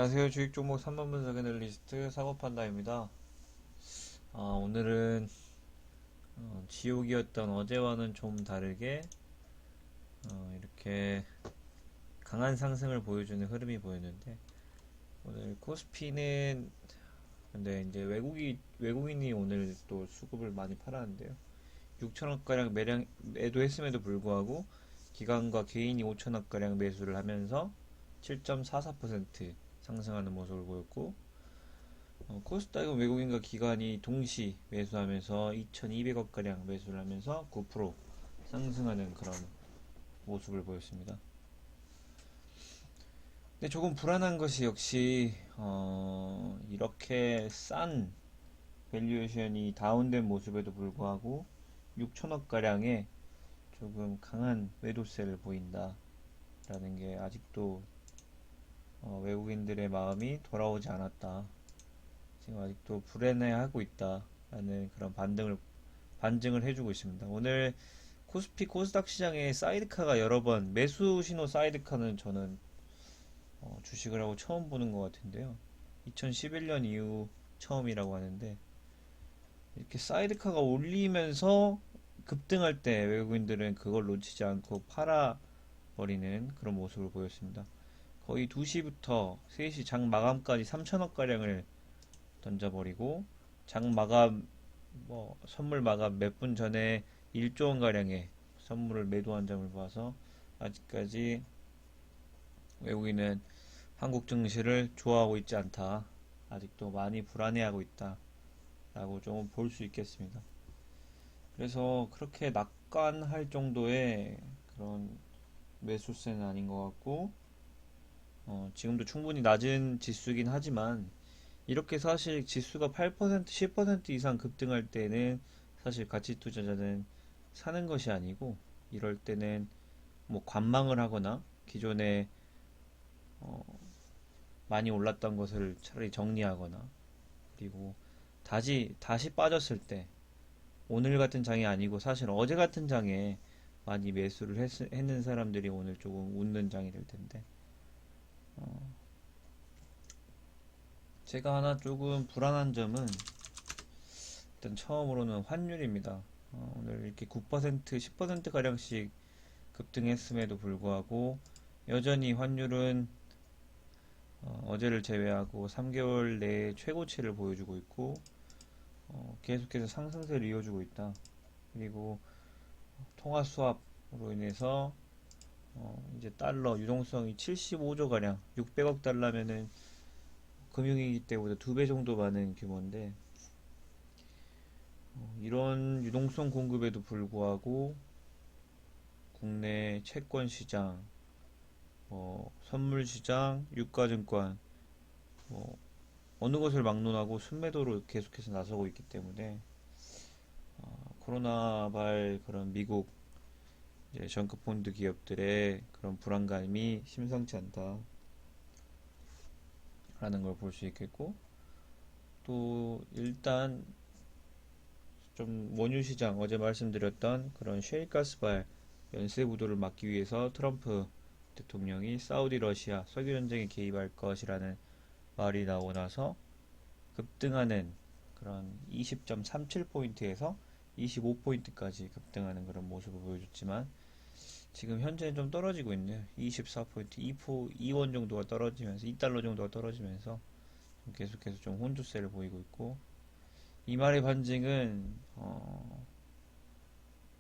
안녕하세요. 주식 종목 3번 분석 애널리스트 사고판다입니다. 오늘은 지옥이었던 어제와는 좀 다르게 이렇게 강한 상승을 보여주는 흐름이 보였는데, 오늘 코스피는 근데 이제 외국인이 오늘 또 수급을 많이 팔았는데요. 6천억가량 매도했음에도 불구하고 기관과 개인이 5천억가량 매수를 하면서 7.44% 상승하는 모습을 보였고, 코스닥은 외국인과 기관이 동시 매수하면서 2,200억가량 매수를 하면서 9% 상승하는 그런 모습을 보였습니다. 근데 조금 불안한 것이 역시 이렇게 싼 밸류에이션이 다운된 모습에도 불구하고 6천억가량의 조금 강한 매도세를 보인다라는 게 아직도 외국인들의 마음이 돌아오지 않았다. 지금 아직도 불안해하고 있다라는 그런 반증을 해주고 있습니다. 오늘 코스피 코스닥 시장에 사이드카가 여러 번 매수 신호 사이드카는 저는 주식을 하고 처음 보는 것 같은데요. 2011년 이후 처음이라고 하는데, 이렇게 사이드카가 올리면서 급등할 때 외국인들은 그걸 놓치지 않고 팔아버리는 그런 모습을 보였습니다. 거의 2시부터 3시 장 마감까지 3천억가량을 던져버리고, 장 마감 선물 마감 몇 분 전에 1조 원가량의 선물을 매도한 점을 봐서 아직까지 외국인은 한국 증시를 좋아하고 있지 않다. 아직도 많이 불안해하고 있다. 라고 좀 볼 수 있겠습니다. 그래서 그렇게 낙관할 정도의 그런 매수세는 아닌 것 같고, 지금도 충분히 낮은 지수긴 하지만, 이렇게 사실 지수가 8%, 10% 이상 급등할 때는 사실 가치 투자자는 사는 것이 아니고, 이럴 때는 뭐 관망을 하거나 기존에 어, 많이 올랐던 것을 차라리 정리하거나, 그리고 다시 빠졌을 때, 오늘 같은 장이 아니고 사실 어제 같은 장에 많이 매수를 했는 사람들이 오늘 조금 웃는 장이 될 텐데, 제가 하나 조금 불안한 점은 일단 처음으로는 환율입니다. 오늘 이렇게 9%, 10% 가량씩 급등했음에도 불구하고 여전히 환율은 어제를 제외하고 3개월 내에 최고치를 보여주고 있고, 계속해서 상승세를 이어주고 있다. 그리고 통화 수합으로 인해서 이제 달러 유동성이 75조 가량, 600억 달러면은 금융위기 때보다 2배 정도 많은 규모인데, 이런 유동성 공급에도 불구하고 국내 채권 시장, 선물 시장, 유가증권, 뭐 어느 것을 막론하고 순매도로 계속해서 나서고 있기 때문에 코로나발 그런 미국 이제 정크펀드 기업들의 그런 불안감이 심상치 않다라는 걸 볼 수 있겠고, 또 일단 좀 원유 시장 어제 말씀드렸던 그런 셰일가스발 연쇄 부도를 막기 위해서 트럼프 대통령이 사우디 러시아 석유 전쟁에 개입할 것이라는 말이 나오고 나서 급등하는 그런 20.37포인트에서 25포인트까지 급등하는 그런 모습을 보여줬지만, 지금 현재는 좀 떨어지고 있네요. 24포인트, 2원 정도가 떨어지면서 2달러 정도가 떨어지면서 계속해서 좀 혼조세를 보이고 있고, 이 말의 반증은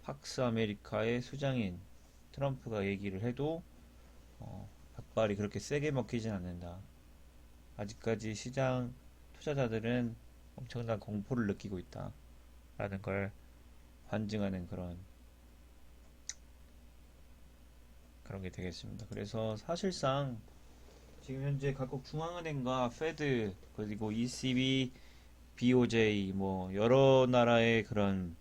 팍스 아메리카의 수장인 트럼프가 얘기를 해도 닭발이 그렇게 세게 먹히진 않는다. 아직까지 시장 투자자들은 엄청난 공포를 느끼고 있다. 라는 걸 반증하는 그런 게 되겠습니다. 그래서 사실상 지금 현재 각국 중앙은행과 페드, 그리고 ECB, BOJ, 뭐 여러 나라의 그런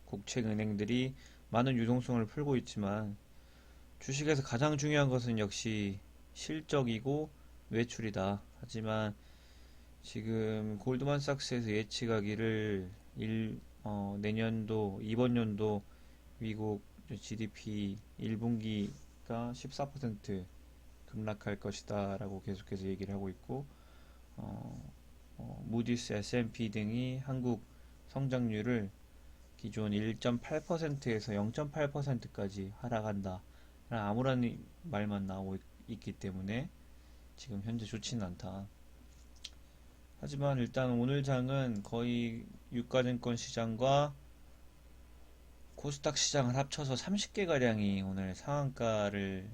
국책은행들이 많은 유동성을 풀고 있지만, 주식에서 가장 중요한 것은 역시 실적이고 매출이다. 하지만 지금 골드만삭스에서 예측하기를 내년도, 이번 연도 미국 GDP 1분기가 14%, 급락할 것이다 라고 계속해서 얘기를 하고 있고, 어, 무디스, S&P 등이 한국 성장률을 기존 1.8%에서 0.8%까지 하락한다 라는 아무런 말만 나오고 있기 때문에 지금 현재 좋지는 않다. 하지만 일단 오늘 장은 거의 유가증권 시장과 코스닥 시장을 합쳐서 30개가량이 오늘 상한가를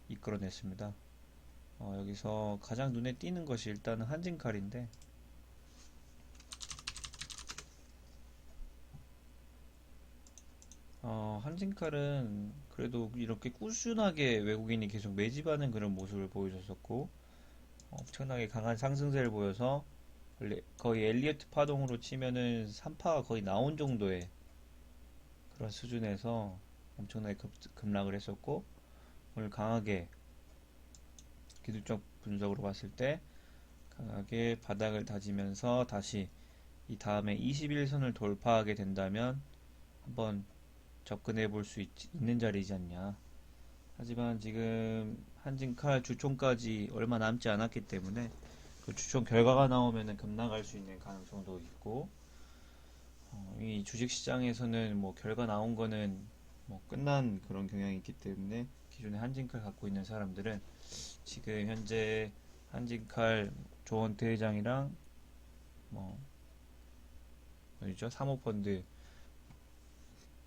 이끌어냈습니다. 여기서 가장 눈에 띄는 것이 일단은 한진칼인데, 한진칼은 그래도 이렇게 꾸준하게 외국인이 계속 매집하는 그런 모습을 보여줬었고, 엄청나게 강한 상승세를 보여서 거의 엘리어트 파동으로 치면은 3파가 거의 나온 정도의 그런 수준에서 엄청나게 급락을 했었고, 오늘 강하게 기술적 분석으로 봤을 때 강하게 바닥을 다지면서 다시 이 다음에 21선을 돌파하게 된다면 한번 접근해 볼 수 있는 자리이지 않냐. 하지만 지금 한진칼 주총까지 얼마 남지 않았기 때문에 그 주총 결과가 나오면 급락할 수 있는 가능성도 있고, 이 주식시장에서는 뭐 결과 나온 거는 뭐 끝난 그런 경향이 있기 때문에 기존에 한진칼 갖고 있는 사람들은 지금 현재 한진칼 조원태 회장이랑 뭐 어디죠? 사모펀드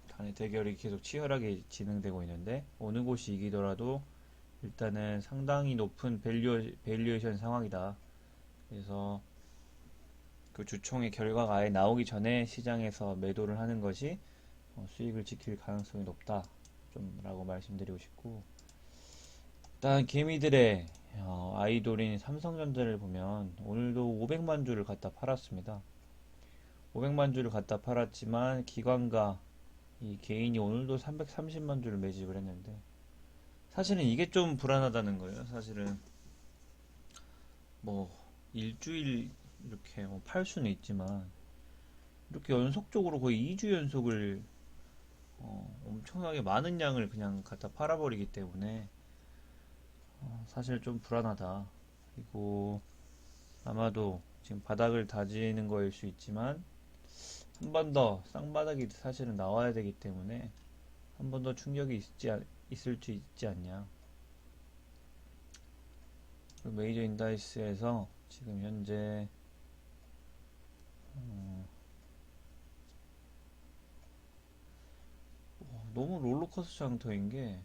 간의 대결이 계속 치열하게 진행되고 있는데, 어느 곳이 이기더라도 일단은 상당히 높은 밸류에이션 상황이다. 그래서 그 주총의 결과가 아예 나오기 전에 시장에서 매도를 하는 것이 수익을 지킬 가능성이 높다. 좀 라고 말씀드리고 싶고, 일단 개미들의 아이돌인 삼성전자를 보면 오늘도 500만 주를 갖다 팔았습니다. 500만 주를 갖다 팔았지만 기관과 이 개인이 오늘도 330만 주를 매집을 했는데, 사실은 이게 좀 불안하다는 거예요. 사실은 뭐 일주일 이렇게 팔 수는 있지만 이렇게 연속적으로 거의 2주 연속을 엄청나게 많은 양을 그냥 갖다 팔아버리기 때문에 사실 좀 불안하다. 그리고 아마도 지금 바닥을 다지는 거일 수 있지만 한 번 더 쌍바닥이 사실은 나와야 되기 때문에 한 번 더 충격이 있을 수 있지 않냐. 그 메이저 인다이스에서 지금 현재 너무 롤러코스터 장터인 게,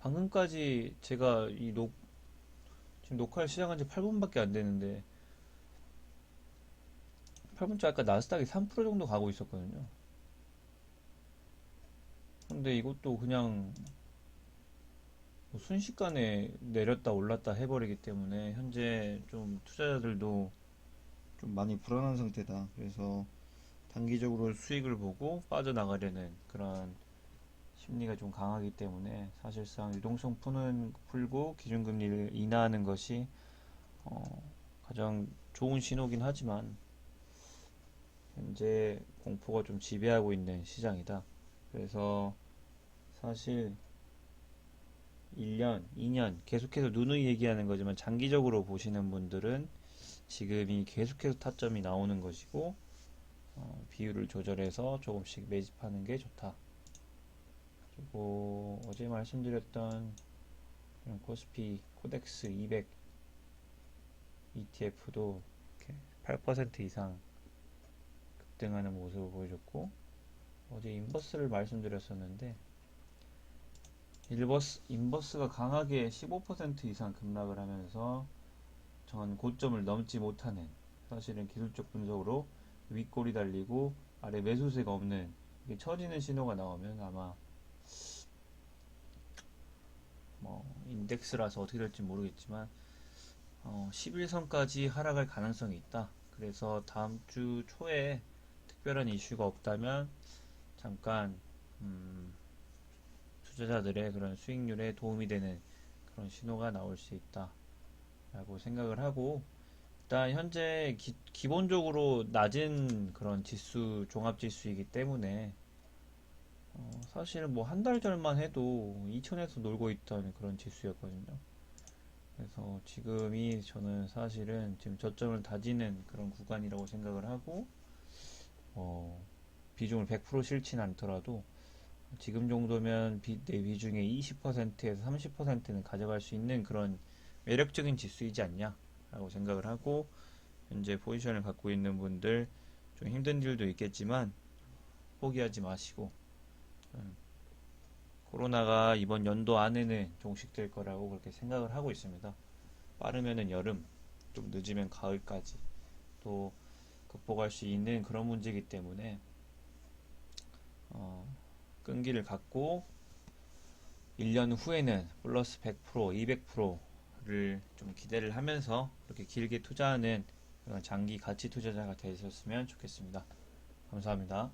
방금까지 제가 지금 녹화를 시작한 지 8분밖에 안 됐는데 8분째 아까 나스닥이 3% 정도 가고 있었거든요. 근데 이것도 그냥 뭐 순식간에 내렸다 올랐다 해버리기 때문에 현재 좀 투자자들도 좀 많이 불안한 상태다. 그래서 단기적으로 수익을 보고 빠져나가려는 그런 심리가 좀 강하기 때문에 사실상 유동성 풀고 기준금리를 인하하는 것이 가장 좋은 신호긴 하지만 현재 공포가 좀 지배하고 있는 시장이다. 그래서 사실 1년, 2년 계속해서 누누이 얘기하는 거지만 장기적으로 보시는 분들은 지금이 계속해서 타점이 나오는 것이고, 비율을 조절해서 조금씩 매집하는 게 좋다. 그리고 어제 말씀드렸던 코스피 코덱스 200 ETF도 8% 이상 급등하는 모습을 보여줬고, 어제 인버스를 말씀드렸었는데 인버스가 강하게 15% 이상 급락을 하면서 전 고점을 넘지 못하는, 사실은 기술적 분석으로 윗골이 달리고 아래 매수세가 없는 이게 처지는 신호가 나오면 아마 뭐 인덱스라서 어떻게 될지 모르겠지만 11선까지 하락할 가능성이 있다. 그래서 다음 주 초에 특별한 이슈가 없다면 잠깐 투자자들의 그런 수익률에 도움이 되는 그런 신호가 나올 수 있다 라고 생각을 하고, 일단 현재 기본적으로 낮은 그런 지수, 종합지수이기 때문에 사실은 뭐 한 달 전만 해도 2천에서 놀고 있던 그런 지수였거든요. 그래서 지금이 저는 사실은 지금 저점을 다지는 그런 구간이라고 생각을 하고, 어, 비중을 100% 싫진 않더라도 지금 정도면 내 비중의 20%에서 30%는 가져갈 수 있는 그런 매력적인 지수이지 않냐라고 생각을 하고, 현재 포지션을 갖고 있는 분들 좀 힘든 일도 있겠지만 포기하지 마시고, 코로나가 이번 연도 안에는 종식될 거라고 그렇게 생각을 하고 있습니다. 빠르면은 여름, 좀 늦으면 가을까지 또 극복할 수 있는 그런 문제이기 때문에 어, 끈기를 갖고 1년 후에는 플러스 100%, 200%를 좀 기대를 하면서 그렇게 길게 투자하는 그런 장기 가치 투자자가 되셨으면 좋겠습니다. 감사합니다.